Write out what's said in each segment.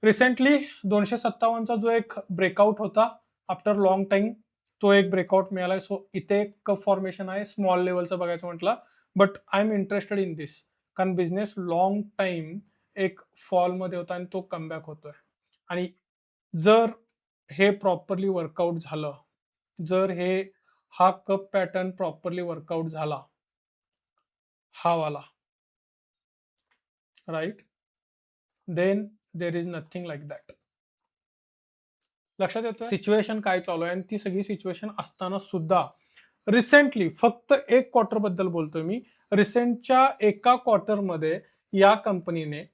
Recently 257चा जो एक breakout होता आफ्टर लॉंग टाइम, तो एक ब्रेकआउट मिळालाय. सो इथे एक कप फॉर्मेशन आहे स्मॉल लेवलचं बघायचं म्हटलं. But I am interested in this, कारण बिझनेस लॉंग टाइम एक फॉलमध्ये होता आणि तो कमबॅक होतोय. आणि जर हे प्रॉपरली वर्कआउट झालं, जर हा कप पॅटर्न प्रॉपरली वर्कआउट झाला, हा वाला, right, then there is nothing like that. लक्षात येतोय सिच्युएशन काय चालू आहे. आणि ती सगळी सिच्युएशन असताना सुद्धा रिसेंटली, फक्त एक क्वार्टर बद्दल बोलतोय मी, रिसेंटच्या एका क्वार्टरमध्ये या कंपनीने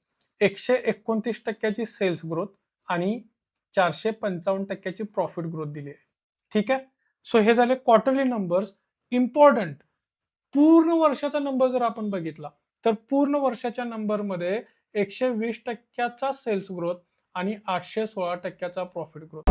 129% सेल्स ग्रोथ आणि 455% प्रॉफिट ग्रोथ दिली आहे. ठीक आहे. सो हे झाले क्वार्टरली नंबर्स. इम्पॉर्टंट, पूर्ण वर्षाचा नंबर जर आपण बघितला तर पूर्ण वर्षाच्या नंबरमध्ये 120%चा सेल्स ग्रोथ आणि 816%चा प्रॉफिट ग्रोथ.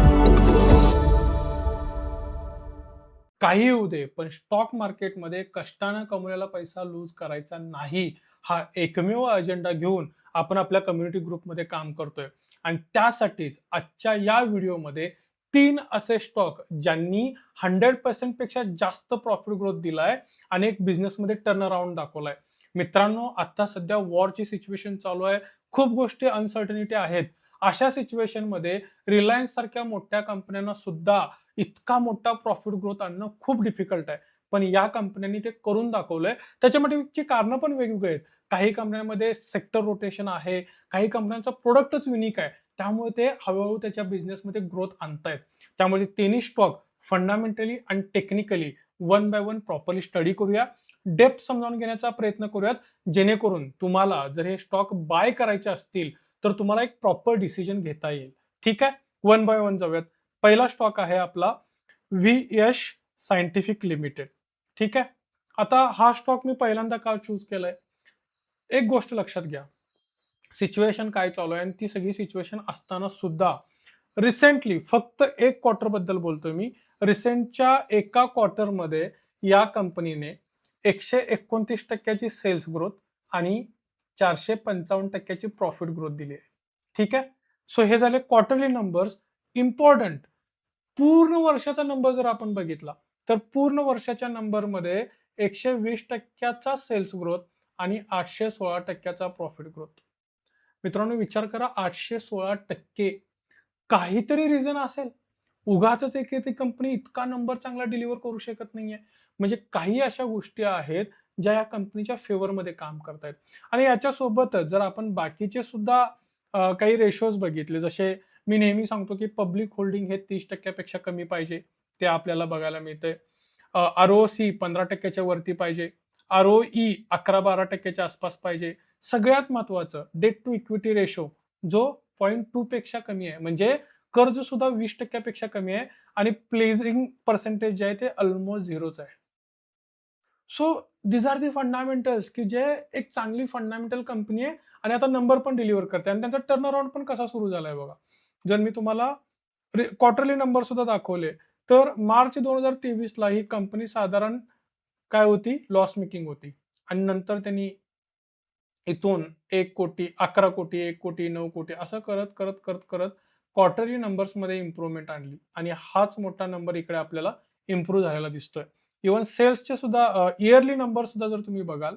काही होऊ दे, पण स्टॉक मार्केटमध्ये कष्टानं कमवलेला पैसा लूज करायचा नाही, हा एकमेव अजेंडा घेऊन आपण आपल्या कम्युनिटी ग्रुपमध्ये काम करतोय. आणि त्यासाठीच आजच्या या व्हिडिओमध्ये 3 असे स्टॉक ज्यांनी 100% पेक्षा जास्त प्रॉफिट ग्रोथ दिलाय आणि एक बिझनेसमध्ये टर्न अराउंड दाखवलाय. मित्रांनो, आता सध्या वॉरची सिच्युएशन चालू आहे, खूप गोष्टी अनसर्टनिटी आहेत. अशा सिच्युएशनमध्ये रिलायन्स सारख्या मोठ्या कंपन्यांना सुद्धा इतका मोठा प्रॉफिट ग्रोथ आणणं खूप डिफिकल्ट आहे. पण या कंपन्यांनी ते करून दाखवलंय. त्याच्यामागची कारणं पण वेगवेगळी आहेत. काही कंपन्यांमध्ये सेक्टर रोटेशन आहे, काही कंपन्यांचं प्रोडक्टच युनिक आहे. त्यामुळे ते हळूहळू त्याच्या बिझनेसमध्ये ग्रोथ आणतायत. त्यामुळे तिन्ही स्टॉक फंडामेंटली आणि technically one by one properly study करूया. डेप्थ समजावून घेण्याचा प्रयत्न करूयात, जेणेकरून तुम्हाला जर हे स्टॉक बाय करायचे असतील तर तुम्हाला एक प्रॉपर डिसिजन घेता येईल. ठीक आहे, वन बाय वन जाऊयात. पहिला स्टॉक आहे आपला व्ही सायंटिफिक लिमिटेड. ठीक आहे. आता हा स्टॉक मी पहिल्यांदा का चूज केलाय, एक गोष्ट लक्षात घ्या, सिच्युएशन काय चालू आहे आणि ती सगळी सिच्युएशन असताना सुद्धा रिसेंटली, फक्त एक क्वार्टर बद्दल बोलतोय मी, रिसेंटच्या एका क्वार्टरमध्ये या कंपनीने 129%ची सेल्स ग्रोथ आणि 455%ची प्रॉफिट ग्रोथ दिली आहे. ठीक आहे. सो हे झाले क्वार्टरली नंबर्स. इम्पॉर्टंट, पूर्ण वर्षाचा नंबर जर आपण बघितला तर पूर्ण वर्षाच्या नंबरमध्ये 120%चा सेल्स ग्रोथ आणि 816%चा प्रॉफिट ग्रोथ. मित्रांनो, विचार करा, 816%. काहीतरी रिझन असेल, उगाच एक कंपनी इतका नंबर चांगला डिलिव्हर करू शकत नाहीये. म्हणजे काही अशा गोष्टी आहेत ज्या या कंपनीच्या फेवरमध्ये काम करतायत. आणि याच्यासोबतच जर आपण बाकीचे सुद्धा काही रेशोज बघितले, जसे मी नेहमी सांगतो की पब्लिक होल्डिंग हे 30% कमी पाहिजे, ते आपल्याला बघायला मिळतंय. आरओसी 15%च्या वरती पाहिजे, आरओई 11-12%च्या आसपास पाहिजे. सगळ्यात महत्वाचं, डेट टू इक्विटी रेशो जो 0.2 पेक्षा कमी आहे, म्हणजे कर्ज सुद्धा 20% कमी आहे आणि प्लेजिंग पर्सेंटेज जे आहे ते ऑलमोस्ट झिरोच आहे. So this are the fundamentals, की जे एक चांगली फंडामेंटल कंपनी आहे आणि आता नंबर पण डिलिव्हर करते आणि त्यांचा टर्न अराउंड पण कसा सुरू झालाय बघा. जर मी तुम्हाला क्वार्टरली नंबर सुद्धा दाखवले, तर मार्च 2023 ला ही कंपनी साधारण काय होती, लॉस मेकिंग होती. आणि नंतर त्यांनी इथून 1 कोटी, 11 कोटी, 1 कोटी, 9 कोटी असं करत करत करत करत क्वार्टरली नंबर्समध्ये इम्प्रूव्हमेंट आणली आणि हाच मोठा नंबर इकडे आपल्याला इम्प्रूव्ह झालेला दिसतोय. इव्हन सेल्सचे सुद्धा इयरली नंबर सुद्धा जर तुम्ही बघाल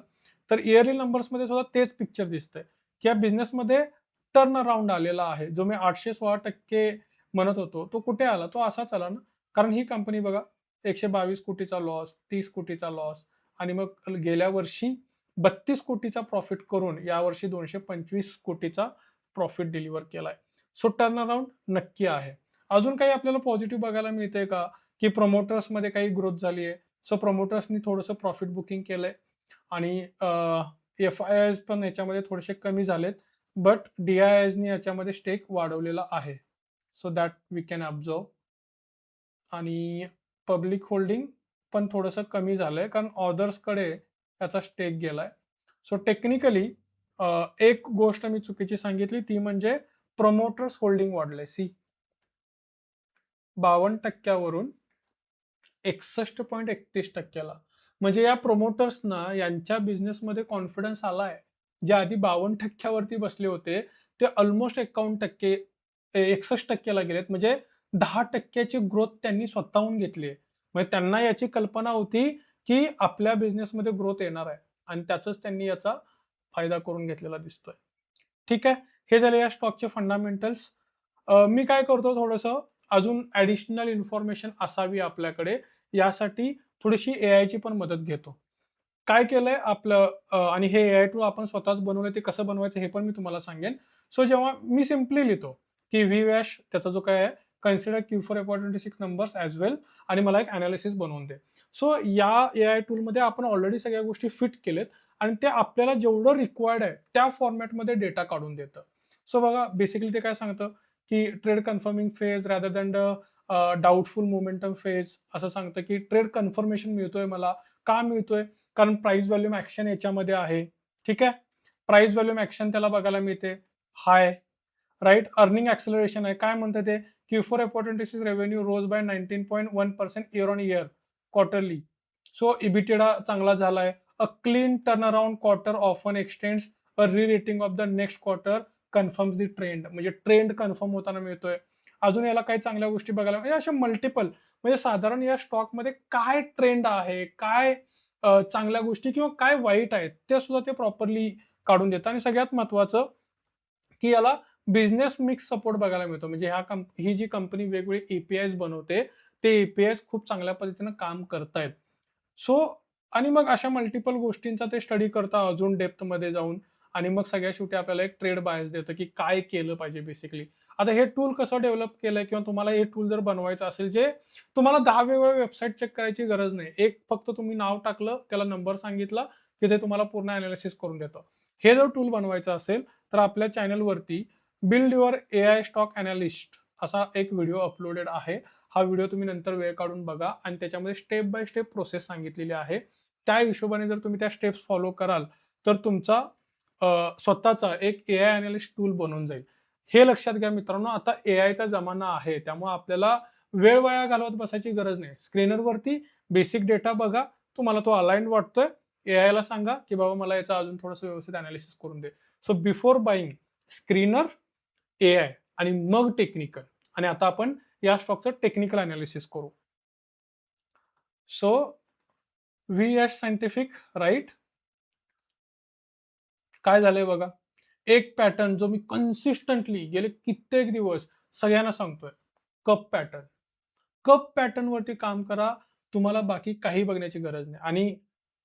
तर इयरली नंबर्समध्ये सुद्धा तेच पिक्चर दिसतंय, की या बिझनेसमध्ये टर्न अराउंड आलेला आहे. जो मी 816% म्हणत होतो, तो कुठे आला? तो असाच आला ना, कारण ही कंपनी बघा, 122 कोटीचा लॉस, 30 कोटीचा लॉस आणि मग गेल्या वर्षी 32 कोटीचा प्रॉफिट करून यावर्षी 225 कोटीचा प्रॉफिट डिलिव्हर केलाय. सो टर्न अराउंड नक्की आहे. अजून काही आपल्याला पॉझिटिव्ह बघायला मिळतंय का, की प्रमोटर्समध्ये काही ग्रोथ झाली आहे. सो प्रमोटर्सनी थोडंसं प्रॉफिट बुकिंग केलंय आणि एफ-आय-आयज पण याच्यामध्ये थोडेसे कमी झालेत. बट डी-आय-आयजनी याच्यामध्ये स्टेक वाढवलेला आहे. So that we can observe. आणि पब्लिक होल्डिंग पण थोडंसं कमी झालंय, कारण ऑदर्सकडे त्याचा स्टेक गेलाय. सो टेक्निकली एक गोष्ट मी चुकीची सांगितली, ती म्हणजे प्रमोटर्स होल्डिंग वाढलंय. सी, 52% वरून 61.31%ला. म्हणजे या प्रमोटर्सना यांच्या बिझनेसमध्ये कॉन्फिडन्स आलाय. जे आधी 52% वरती बसले होते, ते ऑलमोस्ट 51%, 61%ला गेलेत. म्हणजे 10% ग्रोथ त्यांनी स्वतःहून घेतली आहे. म्हणजे त्यांना याची कल्पना होती, की आपल्या बिझनेसमध्ये ग्रोथ येणार आहे आणि त्याचाच त्यांनी याचा फायदा करून घेतलेला दिसतोय. ठीक आहे. हे झाले या स्टॉकचे फंडामेंटल्स. मी काय करतो थोडंसं अजून ॲडिशनल इन्फॉर्मेशन असावी आपल्याकडे, यासाठी थोडीशी एआयची पण मदत घेतो. काय केलंय आपलं आणि हे एआय टूल आपण स्वतःच बनवलंय, ते कसं बनवायचं हे पण मी तुम्हाला सांगेन. सो जेव्हा मी सिम्पली लिहितो, की व्ही-वॅश त्याचा जो काय आहे, consider Q4 FY26 numbers as वेल आणि मला एक एनालिसिस बनवून दे. सो या एआय टूलमध्ये आपण ऑलरेडी सगळ्या गोष्टी फिट केलेत आणि ते आपल्याला जेवढं रिक्वायर्ड आहे त्या फॉर्मॅटमध्ये डेटा काढून देतं. सो बघा बेसिकली ते काय सांगतं, की trade confirming phase rather than the doubtful momentum phase असं सांगतं, की ट्रेड कन्फर्मेशन मिळतोय मला. का मिळतोय? कारण प्राइस व्हॉल्यूम ॲक्शन याच्यामध्ये आहे. ठीक आहे. प्राइस व्हॉल्यूम ॲक्शन त्याला बघायला मिळते. हाय, राइट? अर्निंग ॲक्सेलरेशन आहे. काय म्हणतं ते? Q4 FY26 revenue rose by 19.1% year on year quarterly. So EBITDA चांगला झालाय. A clean turnaround quarter often extends a re-rating of the next quarter confirms the trend. म्हणजे ट्रेंड कन्फर्म होताना मिळतोय. अजून याला काही चांगल्या गोष्टी बघायला म्हणजे अशा मल्टिपल म्हणजे साधारण या स्टॉकमध्ये काय ट्रेंड आहे, काय चांगल्या गोष्टी किंवा काय वाईट आहेत, ते सुद्धा ते प्रॉपरली काढून देतात आणि सगळ्यात महत्त्वाचं, की याला बिझनेस मिक्स सपोर्ट बघायला मिळतो. म्हणजे ही जी कंपनी वेगवेगळे ए बनवते, ते ए खूप चांगल्या पद्धतीनं काम करतायत. सो आणि मग अशा मल्टिपल गोष्टींचा ते स्टडी करता अजून डेप्थमध्ये जाऊन आणि मग सगळ्यात शेवटी आपल्याला एक ट्रेड बायस देतं, की काय केलं पाहिजे बेसिकली. आता हे टूल कसं डेव्हलप केलंय किंवा तुम्हाला हे टूल जर बनवायचं असेल, जे तुम्हाला 10 वेगवेगळ्या वेबसाईट चेक करायची गरज नाही. एक फक्त तुम्ही नाव टाकलं, त्याला नंबर सांगितला, की ते तुम्हाला पूर्ण एनालिसिस करून देतं. हे जर टूल बनवायचं असेल, तर आपल्या चॅनलवरती build your AI stock analyst असा एक व्हिडिओ अपलोडेड आहे. हा व्हिडिओ तुम्ही नंतर वेळ काढून बघा आणि त्याच्यामध्ये स्टेप बाय स्टेप प्रोसेस सांगितलेली आहे. त्या हिशोबाने जर तुम्ही त्या स्टेप्स फॉलो कराल, तर तुमचा स्वतःचा एक एआय अॅनालिस्ट टूल बनून जाईल. हे लक्षात घ्या मित्रांनो, आता एआयचा जमाना आहे. त्यामुळे आपल्याला वेळ वाया घालवत बसायची गरज नाही. स्क्रीनरवरती बेसिक डेटा बघा. तुम्हाला तो अलाइन्ड वाटतोय, एआयला सांगा, की बाबा मला याचं अजून थोडंसं व्यवस्थित अॅनालिसिस करून दे. So before buying screener, AI आणि मग टेक्निकल. आणि आता आपण या स्टॉकचं टेक्निकल अनालिसिस करू. So V S scientific, right? काय झालंय बघा. एक पॅटर्न जो मी कन्सिस्टंटली गेले कित्येक दिवस सगळ्यांना सांगतोय. Cup pattern. कप पॅटर्न वरती काम करा. तुम्हाला बाकी काही बघण्याची गरज नाही. आणि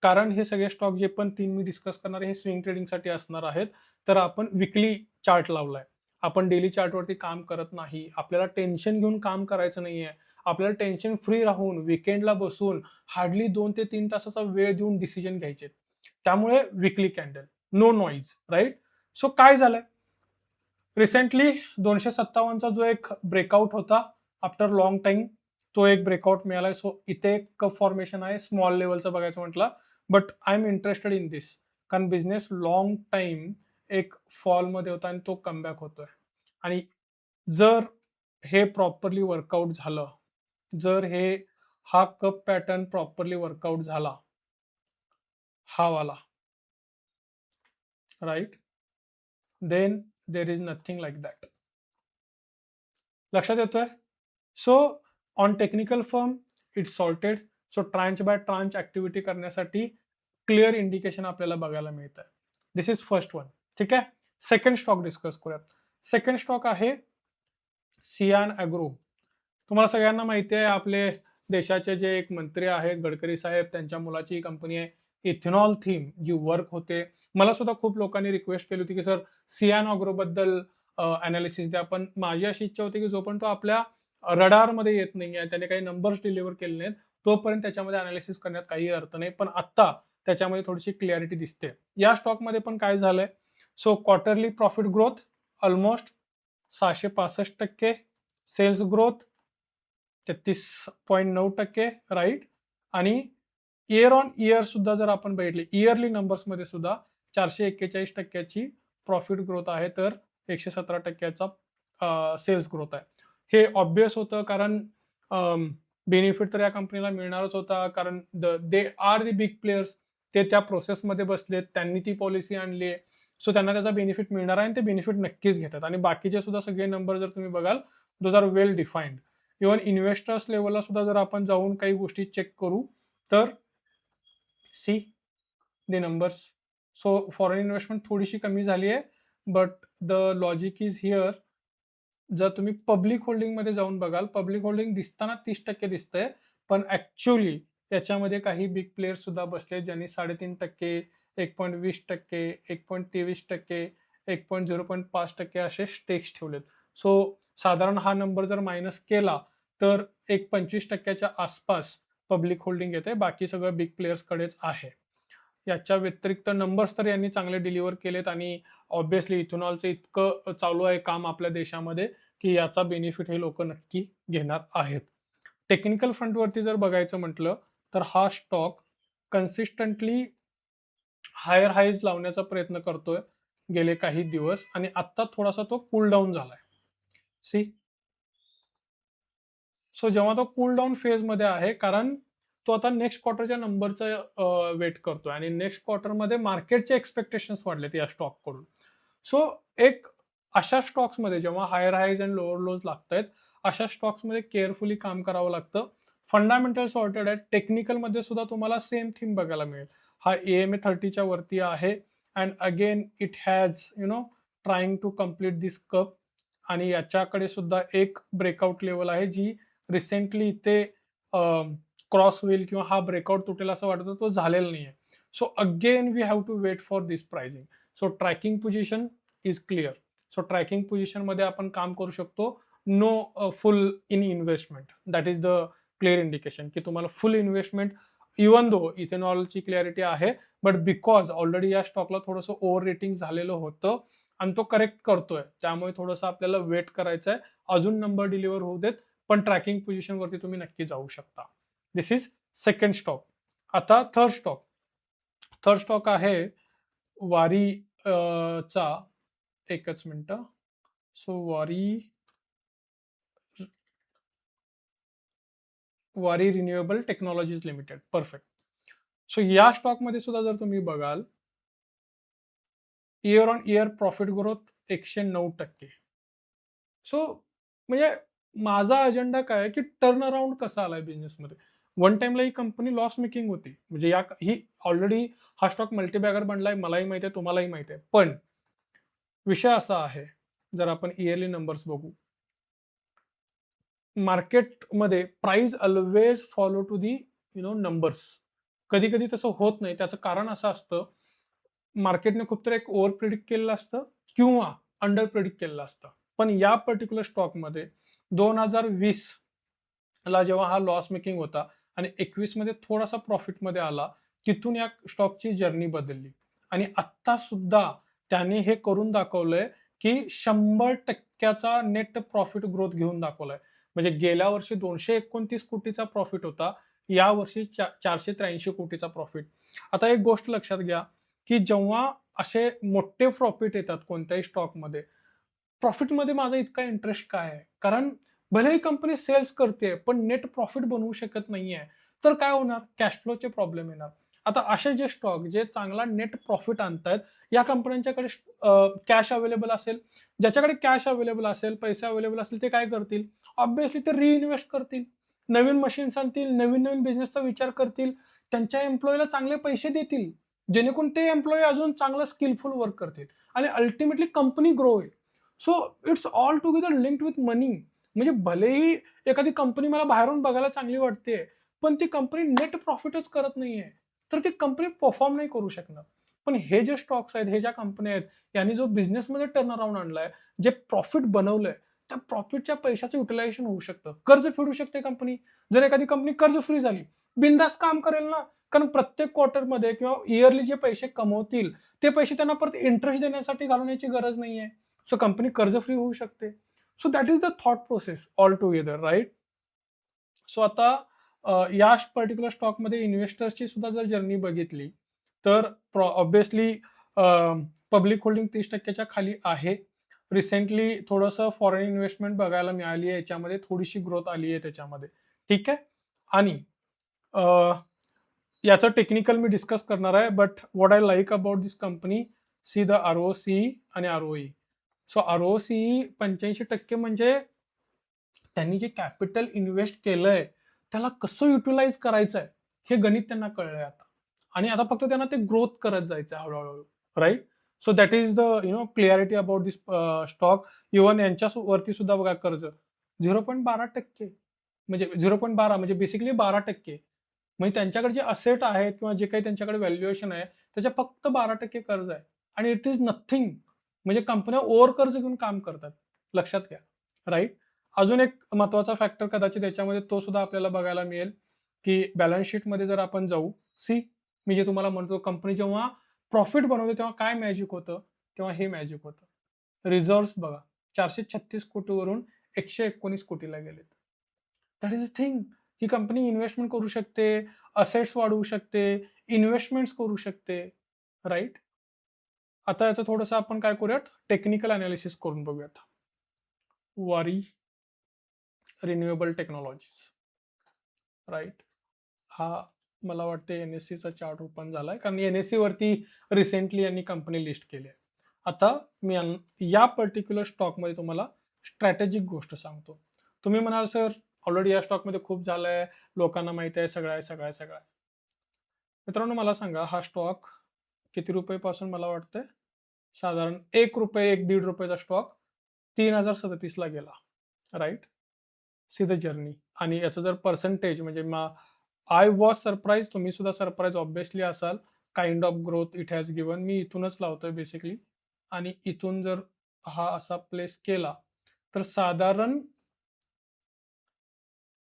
कारण हे सगळे स्टॉक जे पण 3 मी डिस्कस करणार आहे, हे स्विंग ट्रेडिंगसाठी असणार आहेत. तर आपण विकली चार्ट लावलाय. आपण डेली चार्टवरती काम करत नाही. आपल्याला टेन्शन घेऊन काम करायचं नाहीये. आपल्याला टेन्शन फ्री राहून वीकेंडला बसून हार्डली 2 ते 3 तासाचा वेळ देऊन डिसिजन घ्यायचे. त्यामुळे weekly candle, no noise, right? So काय झालंय? रिसेंटली 257 चा जो एक ब्रेकआउट होता आफ्टर लाँग टाईम, तो एक ब्रेकआउट मिळालाय. सो इथे एक कप फॉर्मेशन आहे स्मॉल लेव्हलचं बघायचं म्हटलं. But I am interested in this. कारण बिझनेस लाँग टाईम एक फॉलमध्ये होता आणि तो कमबॅक होतोय. आणि जर हे प्रॉपरली वर्कआउट झालं, जर हा कप पॅटर्न प्रॉपरली वर्कआउट झाला, हा वाला, right? Then there is nothing like that. लक्षात येतोय? So on technical firm it's sorted. So tranche by tranche activity करण्यासाठी क्लिअर इंडिकेशन आपल्याला बघायला मिळतं. This is first one. ठीक आहे. सेकंड स्टॉक डिस्कस करूयात. सेकंड स्टॉक आहे सियान ॲग्रो. तुम्हाला सगळ्यांना माहिती आहे, आपले देशाचे जे एक मंत्री आहेत गडकरी साहेब, त्यांच्या मुलाची कंपनी आहे इथेनॉल थीम, जी वर्क होते. मला सुद्धा खूप लोकांनी रिक्वेस्ट केली होती, की सर सियान ॲग्रो बद्दल अनालिसिस द्या. पण माझी अशी इच्छा होती, की जोपर्यंत तो आपल्या रडारमध्ये येत नाहीये, त्याने काही नंबर्स डिलिव्हर केले नाहीत, तोपर्यंत त्याच्यामध्ये अनालिसिस करण्यात काही अर्थ नाही. पण आत्ता त्याच्यामध्ये थोडीशी क्लॅरिटी दिसते. या स्टॉकमध्ये पण काय झालंय? So quarterly profit growth almost 665%, sales growth 33.9%, right? आणि इयर ऑन इयर सुद्धा जर आपण बघितले, इयरली नंबर्समध्ये सुद्धा 441% प्रॉफिट ग्रोथ आहे, तर 117% सेल्स ग्रोथ आहे. हे ऑब्वियस होतं, कारण बेनिफिट तर या कंपनीला मिळणारच होता, कारण they are the big players. ते त्या प्रोसेसमध्ये बसलेत, त्यांनी ती पॉलिसी आणली. सो त्यांना त्याचा बेनिफिट मिळणार आहे आणि ते बेनिफिट नक्कीच घेतात. आणि बाकीचे सुद्धा सगळे नंबर जर तुम्ही बघाल, those are well defined. Even investors लेवलला सुद्धा जर आपण जाऊन काही गोष्टी चेक करू, तर see the numbers. So foreign investment थोडीशी कमी झाली आहे, but the logic is here. जर तुम्ही पब्लिक होल्डिंगमध्ये जाऊन बघाल, पब्लिक होल्डिंग दिसताना 30% दिसतंय, पण ॲक्चुअली याच्यामध्ये काही बिग प्लेयर्स सुद्धा बसले, ज्यांनी 3.5%, 1.20%, 1.23%, 1.05% असे स्टेक्स ठेवलेत. सो साधारण हा नंबर जर मायनस केला, तर एक 25%च्या आसपास पब्लिक होल्डिंग येते. बाकी सगळं बिग प्लेयर्सकडेच आहे. याच्या व्यतिरिक्त नंबर्स तर यांनी चांगले डिलिव्हर केलेत आणि ऑब्व्हियसली इथेनॉलचं इतकं चालू आहे काम आपल्या देशामध्ये, की याचा बेनिफिट हे लोक नक्की घेणार आहेत. टेक्निकल फ्रंटवरती जर बघायचं म्हटलं, तर हा स्टॉक कन्सिस्टंटली हायर हाईज लावण्याचा प्रयत्न करतोय गेले काही दिवस आणि आत्ता थोडासा तो कूल डाऊन झालाय. सी, सो जेव्हा तो कूल डाऊन फेजमध्ये आहे, कारण तो आता नेक्स्ट क्वार्टरच्या नंबरचं वेट करतोय आणि नेक्स्ट क्वार्टरमध्ये मार्केटचे एक्स्पेक्टेशन्स वाढलेत या स्टॉककडून. सो एक अशा स्टॉक्समध्ये जेव्हा higher highs and lower lows लागतायत, अशा स्टॉक्समध्ये केअरफुली काम करावं लागतं. फंडामेंटल सॉर्टेड आहे. टेक्निकलमध्ये सुद्धा तुम्हाला सेम थीम बघायला मिळेल. हा EMA 30च्या वरती आहे and again it has trying to complete this cup आणि याच्याकडे सुद्धा एक ब्रेकआउट लेवल आहे, जी रिसेंटली इथे क्रॉस होईल किंवा हा ब्रेकआउट तुटेल असं वाटतं, तो झालेला नाहीये. So again we have to wait for this pricing. So tracking position is clear. So tracking पोझिशनमध्ये आपण काम करू शकतो. No full in investment. That is the clear indication की तुम्हाला फुल इन्व्हेस्टमेंट, इवन दो इथेनॉलची क्लॅरिटी आहे, बट बिकॉज ऑलरेडी या स्टॉकला थोडंसं ओव्हर रेटिंग झालेलं होतं आणि तो करेक्ट करतोय, त्यामुळे थोडंसं आपल्याला वेट करायचं आहे. अजून नंबर डिलिव्हर होऊ देत, पण ट्रॅकिंग पोझिशनवरती तुम्ही नक्की जाऊ शकता. दिस इज सेकंड स्टॉक. आता थर्ड स्टॉक. थर्ड स्टॉक आहे वारी चा. एकच मिनिट. सो वारी renewable technologies limited. Perfect. So या स्टॉकमध्ये सुद्धा जर तुम्ही बघाल, year on year profit growth 109%. So म्हणजे माझा अजेंडा काय आहे, की टर्न अराउंड कसा आलाय बिझनेसमध्ये. वन टाइमला ही कंपनी लॉस मेकिंग होती. म्हणजे ही ऑलरेडी हा स्टॉक मल्टीबॅगर बनलाय, मलाही माहिती आहे, तुम्हालाही माहिती आहे. पण विषय असा आहे, जर आपण इयरली नंबर्स बघू, मार्केटमध्ये price always follow to the numbers. कधी कधी तसं होत नाही. त्याचं कारण असं असतं, मार्केटने खूप तर एक ओव्हर प्रिडिक्ट केलेलं असतं किंवा अंडर प्रिडिक्ट केलेलं असतं. पण या पर्टिक्युलर स्टॉकमध्ये 2020 ला जेव्हा हा लॉस मेकिंग होता आणि 21 मध्ये थोडासा प्रॉफिटमध्ये आला, तिथून या स्टॉकची जर्नी बदलली आणि आत्ता सुद्धा त्याने हे करून दाखवलंय, की 100% नेट प्रॉफिट ग्रोथ घेऊन दाखवलाय. म्हणजे गेल्या वर्षी 229 कोटीचा प्रॉफिट होता, या वर्षी 483 कोटीचा प्रॉफिट. आता एक गोष्ट लक्षात घ्या, की जेव्हा असे मोठे प्रॉफिट येतात कोणत्याही स्टॉकमध्ये, प्रॉफिटमध्ये माझा इतका इंटरेस्ट काय आहे? कारण भलेही कंपनी सेल्स करते, पण नेट प्रॉफिट बनवू शकत नाहीये. तर काय होणार? कॅश फ्लोचे प्रॉब्लेम येणार. आता असे जे स्टॉक जे चांगला नेट प्रॉफिट आणतायत, या कंपन्यांच्याकडे कॅश अवेलेबल असेल. ज्याच्याकडे कॅश अवेलेबल असेल, पैसे अवेलेबल असतील, ते काय करतील? ऑब्व्हियसली ते रिइन्व्हेस्ट करतील. नवीन मशीन्स आणतील, नवीन-नवीन बिझनेसचा विचार करतील. त्यांच्या एम्प्लॉयीला चांगले पैसे देतील, जेणेकरून ते एम्प्लॉयी अजून चांगलं स्किलफुल वर्क करतील आणि अल्टिमेटली कंपनी ग्रो होईल. So it's all together linked with money. म्हणजे भलेही एखादी कंपनी मला बाहेरून बघायला चांगली वाटते, पण ती कंपनी नेट प्रॉफिटच करत नाहीये, तर ती कंपनी परफॉर्म नाही करू शकणार. पण हे जे स्टॉक्स आहेत, हे ज्या कंपन्या आहेत, यांनी जो बिझनेसमध्ये टर्न अराउंड आणलाय, जे प्रॉफिट बनवलंय, त्या प्रॉफिटच्या पैशाचं युटिलायझेशन होऊ शकतं. कर्ज फेडू शकते कंपनी. जर एखादी कंपनी कर्ज फ्री झाली, बिनधास्त काम करेल ना. कारण प्रत्येक क्वार्टरमध्ये किंवा इयरली जे पैसे कमवतील, ते पैसे त्यांना परत इंटरेस्ट देण्यासाठी घालवण्याची गरज नाहीये. सो कंपनी कर्ज फ्री होऊ शकते. So that is the thought process all together, right? सो आता या पर्टिक्युलर स्टॉकमध्ये इन्व्हेस्टर्सची सुद्धा जर जर्नी बघितली, तर ऑब्व्हियसली पब्लिक होल्डिंग 30%च्या खाली आहे. रिसेंटली थोडंसं फॉरेन इन्व्हेस्टमेंट बघायला मिळाली आहे याच्यामध्ये, थोडीशी ग्रोथ आली आहे त्याच्यामध्ये. ठीक आहे? आणि याचं टेक्निकल मी डिस्कस करणार आहे, but what I like about this company, see the ROCE आणि ROE. सो ROCE 85% म्हणजे त्यांनी जे कॅपिटल इन्व्हेस्ट केलंय त्याला कसं युटिलाइज करायचंय हे गणित त्यांना कळलंय आता. आणि आता फक्त त्यांना ते ग्रोथ करत जायचं हळूहळू, right? So that is the clarity about this stock. Even यांच्या वरती सुद्धा बघा कर्ज 0.12%, म्हणजे 0.12 म्हणजे बेसिकली 12%. म्हणजे त्यांच्याकडे जे असेट आहेत किंवा जे काही त्यांच्याकडे व्हॅल्युएशन आहे त्याच्या फक्त 12% कर्ज आहे. आणि इट इज नथिंग. म्हणजे कंपन्या ओव्हर कर्ज घेऊन काम करतात, लक्षात घ्या, राईट? अजून एक महत्वाचा फॅक्टर कदाचित याच्यामध्ये तो सुद्धा आपल्याला बघायला मिळेल, की बॅलन्स शीटमध्ये जर आपण जाऊ, सी, मी जे तुम्हाला म्हणतो कंपनी जेव्हा प्रॉफिट बनवते तेव्हा काय मॅजिक होतं, तेव्हा हे मॅजिक होतं. रिझर्व्ह बघा, 436 कोटीवरून 119 कोटीला गेलेत. That is a thing. He company investment करू शकते, असेट्स वाढवू शकते, इन्व्हेस्टमेंट्स करू शकते, राईट? आता याचं थोडंसं आपण काय करूयात, टेक्निकल अनालिसिस करून बघूयात. वारी रिन्युएबल टेक्नॉलॉजीज, राईट? हा मला वाटते NSE चा चार्ट ओपन झालाय, कारण NSE वरती रिसेंटली यांनी कंपनी लिस्ट केली आहे. आता मी या पर्टिक्युलर स्टॉकमध्ये तुम्हाला स्ट्रॅटेजिक गोष्ट सांगतो. तुम्ही म्हणाल सर ऑलरेडी या स्टॉकमध्ये खूप झालंय, लोकांना माहिती आहे, सगळं आहे, सगळं आहे, सगळं आहे. मित्रांनो मला सांगा, हा स्टॉक किती रुपयेपासून मला वाटतंय साधारण ₹1, ₹1.5 स्टॉक 3037 ला गेला, राईट? See the journey. आणि याचं जर पर्सेंटेज म्हणजे आय वॉज सरप्राईज, तुम्ही सुद्धा सरप्राईज ऑब्विसली असाल, kind of growth it has given. मी इथूनच लावतोय बेसिकली. आणि इथून जर हा असा प्लेस केला तर साधारण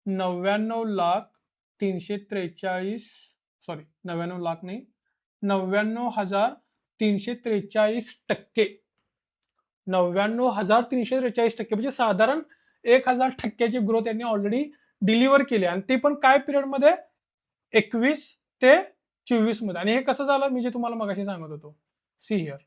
99,343, सॉरी 99 लाख नाही, 99,343%, 99,343% म्हणजे साधारण 1,000% ग्रोथ यांनी ऑलरेडी डिलिव्हर केली. आणि ते पण काय पिरियडमध्ये, 21 ते 24 मध्ये. आणि हे कसं झालं, मी जे तुम्हाला मगाशी सांगत होतो, सी हिअर,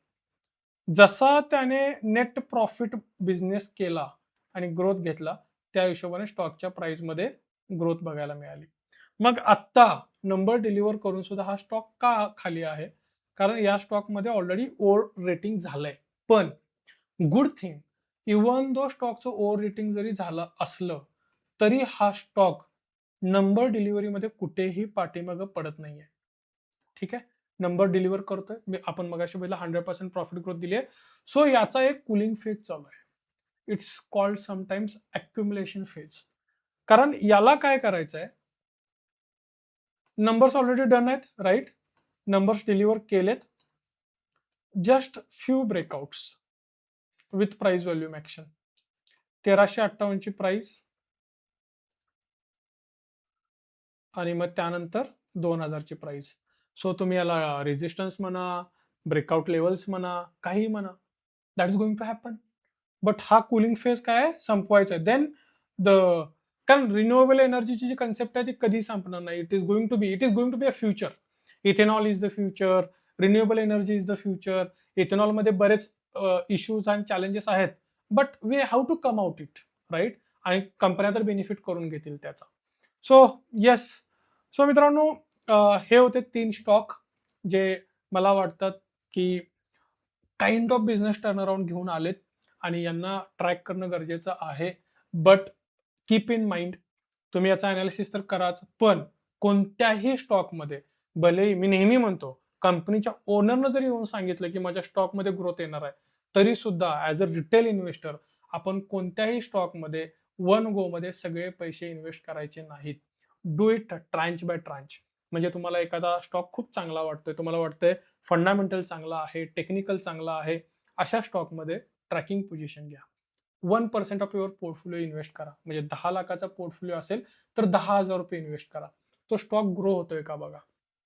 जसा त्याने नेट प्रॉफिट बिझनेस केला आणि ग्रोथ घेतला त्या हिशोबाने स्टॉकच्या प्राइस मध्ये ग्रोथ बघायला मिळाली. मग आत्ता नंबर डिलिव्हर करून सुद्धा हा स्टॉक का खाली आहे, कारण या स्टॉकमध्ये ऑलरेडी ओव्हर रेटिंग झालंय. पण गुड थिंग, इव्हन दो स्टॉकचं ओव्हर रेटिंग जरी झालं असलं तरी हा स्टॉक नंबर डिलिव्हरीमध्ये कुठेही पाठीमागं पडत नाहीये. ठीक आहे, नंबर डिलिव्हर करतोय. आपण मगाशी बघितलं 100% प्रॉफिट ग्रोथ दिली आहे. सो याचा एक कुलिंग फेज चालू आहे. It's called sometimes accumulation phase. कारण याला काय करायचं आहे, नंबर्स ऑलरेडी डन आहेत, राईट? नंबर्स डिलिव्हर केलेत, just few breakouts with price volume action. 1358 ची प्राइस आणि मग त्यानंतर 2000 ची प्राइस. सो तुम्ही याला रेजिस्टन्स म्हणा, ब्रेकआउट लेवल्स म्हणा, काही म्हणा, that is going to happen. But हा कुलिंग फेज काय संपवायचा आहे. देन द, कारण रिन्युएबल एनर्जीची जी कन्सेप्ट आहे ती कधी संपणार नाही. It is going to be a future. Ethanol is the future, renewable energy is the future. Ethanol मध्ये बरेच इश्यूज आणि चॅलेंजेस आहेत, but we how to come out it, right? आणि कंपन्या तर बेनिफिट करून घेतील त्याचा. सो येस, सो मित्रांनो, हे होते 3 स्टॉक जे मला वाटतात की काइंड ऑफ बिझनेस टर्नअराउंड घेऊन आलेत आणि यांना ट्रॅक करणं गरजेचं आहे. बट कीप इन माइंड, तुम्ही याचा अनालिसिस तर कराच, पण कोणत्याही स्टॉकमध्ये, भले मी नेहमी म्हणतो, कंपनीच्या ओनरनं जरी येऊन सांगितलं की माझ्या स्टॉकमध्ये ग्रोथ येणार आहे, तरी सुद्धा ॲज अ रिटेल इन्व्हेस्टर आपण कोणत्याही स्टॉकमध्ये वन गो मध्ये सगळे पैसे इन्व्हेस्ट करायचे नाहीत. Do it tranche by tranche. म्हणजे तुम्हाला एखादा स्टॉक खूप चांगला वाटतोय, तुम्हाला वाटतंय फंडामेंटल चांगला आहे, टेक्निकल चांगला आहे, अशा स्टॉकमध्ये ट्रॅकिंग पोझिशन घ्या. 1% ऑफ युअर पोर्टफोलिओ इन्व्हेस्ट करा. म्हणजे 10 लाखाचा पोर्टफोलिओ असेल तर ₹10,000 इन्व्हेस्ट करा. तो स्टॉक ग्रो होतोय का बघा.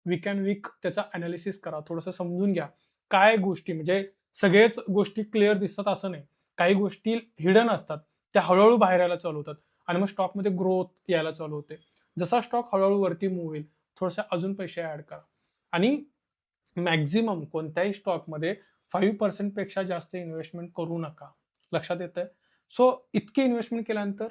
वीक अँड वीक त्याचा अनालिसिस करा, थोडंसं समजून घ्या काय गोष्टी, म्हणजे सगळेच गोष्टी क्लिअर दिसतात असं नाही, काही गोष्टी हिडन असतात, त्या हळूहळू बाहेर यायला चालू होतात आणि मग स्टॉकमध्ये ग्रोथ यायला चालू होते. जसा स्टॉक हळूहळू वरती मूव्ह होईल, थोडेसे अजून पैसे ऍड करा. आणि मॅक्झिमम कोणत्याही स्टॉकमध्ये 5% पेक्षा जास्त इन्व्हेस्टमेंट करू नका. लक्षात येतंय? सो इतकी इन्व्हेस्टमेंट केल्यानंतर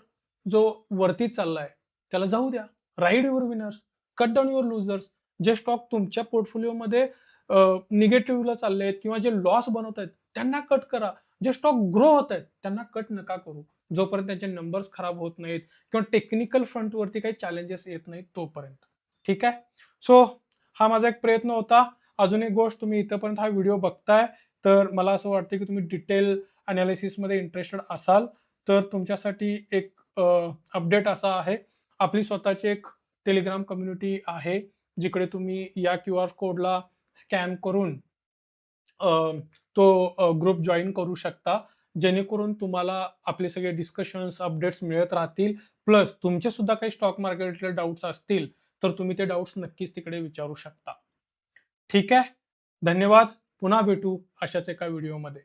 जो वरती चाललाय त्याला जाऊ द्या. Ride your winners, cut down your losers. जे स्टॉक तुमच्या पोर्टफोलिओमध्ये निगेटिव्हला चालले आहेत किंवा जे लॉस बनवत आहेत त्यांना कट करा. जे स्टॉक ग्रो होत आहेत त्यांना कट नका करू. जोपर्यंत त्यांचे नंबर्स खराब होत नाहीत किंवा टेक्निकल फ्रंटवरती काही चॅलेंजेस येत नाहीत तोपर्यंत. ठीक आहे? सो हा माझा एक प्रयत्न होता. अजून एक गोष्ट, तुम्ही इथपर्यंत हा व्हिडिओ बघताय, तर मला असं वाटतं की तुम्ही डिटेल एनालिसिसमध्ये इंटरेस्टेड असाल, तर तुमच्यासाठी एक अपडेट असा आहे. आपली स्वतःची एक टेलिग्राम कम्युनिटी आहे, जिकडे तुम्ही या क्यूआर कोडला स्कॅन करून तो ग्रुप जॉइन करू शकता. जेणेकरून तुम्हाला आपले सगळे डिस्कशन्स, अपडेट्स मिळत राहतील. प्लस तुमचे सुद्धा काही स्टॉक मार्केटचे डाउट्स असतील, तर तुम्ही ते डाउट्स नक्कीच तिकडे विचारू शकता. ठीक आहे? धन्यवाद. पुन्हा भेटू अशाच एका व्हिडिओमध्ये.